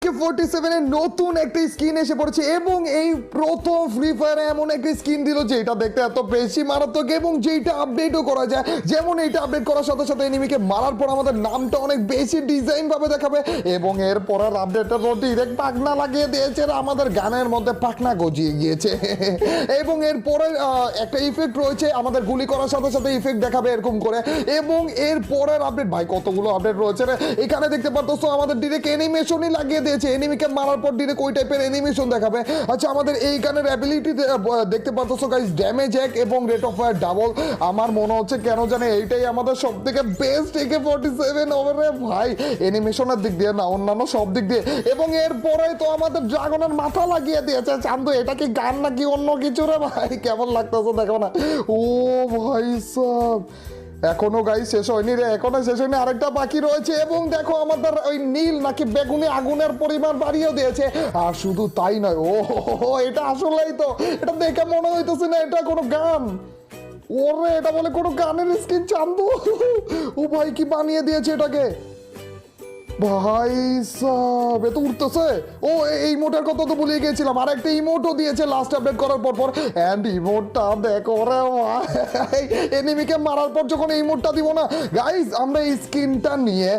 AK-47 এর নতুন একটা স্কিন এসে পড়েছে এবং এই প্রথম ফ্রি ফায়ারে এমন একটা স্কিন দিল যেটা দেখতে এত বেশি মারাত্মক এবং যেটা আপডেটও করা যায়। যেমন এইটা আপডেট করার সাথে সাথে এনিমিকে মারার পর আমাদের নামটা অনেক বেশি ডিজাইন ভাবে দেখাবে এবং এর পরের আপডেটের মধ্যে ডিরেক্ট পাখনা লাগিয়ে দিয়েছে আর আমাদের গানের মধ্যে পাখনা গজিয়ে গিয়েছে এবং এর পরে একটা ইফেক্ট রয়েছে, আমাদের গুলি করার সাথে সাথে ইফেক্ট দেখাবে এরকম করে। এবং এর পরের আপডেট ভাই কতগুলো আপডেট রয়েছে রে, এখানে দেখতে পাচ্ছ আমাদের ডিরেক্ট অ্যানিমেশনই লাগিয়ে দিয়েছে, এনিমিকে মারার পর ডিরেক্ট ওই টাইপের অ্যানিমেশন দেখাবে। আচ্ছা আমাদের এই গানের অ্যাবিলিটি দেখতে পাচ্ছ গাইস, ড্যামেজ এক এবং রেট অফ ফায়ার ডাবল। আমার মনে হচ্ছে কেন জানে এইটাই আমাদের সব থেকে বেস্ট AK-47 হবে রে ভাই, অ্যানিমেশনের দিক দিয়ে না অন্যান্য সব দিক দিয়ে। এবং এরপরে তো আমাদের ড্রাগনের মাথা লাগিয়ে দিয়েছে। চান্দু এটা কি গান নাকি অন্য কিছু রে ভাই, কেমন লাগতেছে দেখো না। ও ভাই সব এখনো গাই শেষ হয়নি রে, এখনো শেষ হয়নি, আরেকটা বাকি রয়েছে। এবং দেখো আমাদের ওই নীল নাকি বেগুনি আগুনের পরিমাণ বাড়িয়েও দিয়েছে। আর শুধু তাই নয়, ও এটা আসলেই তো, এটা দেখে মনে হইতেছে না এটা কোনো গান। ওরে এটা বলে কোনো গানের স্কিন চান্দু। ও ভাই কি বানিয়ে দিয়েছে এটাকে ভাই সাব, এ তো উঠতেছে। ও এই ইমোটের কথা তো ভুলে গিয়েছিলাম, আর একটা ইমোটও দিয়েছে লাস্ট আপডেট করার পর এন্ড ইমোটটা দেখো রে ভাই, এনিমিকে মারার পর যখন এই ইমোটটা দিব না গাইস, আমরা এই স্কিনটা নিয়ে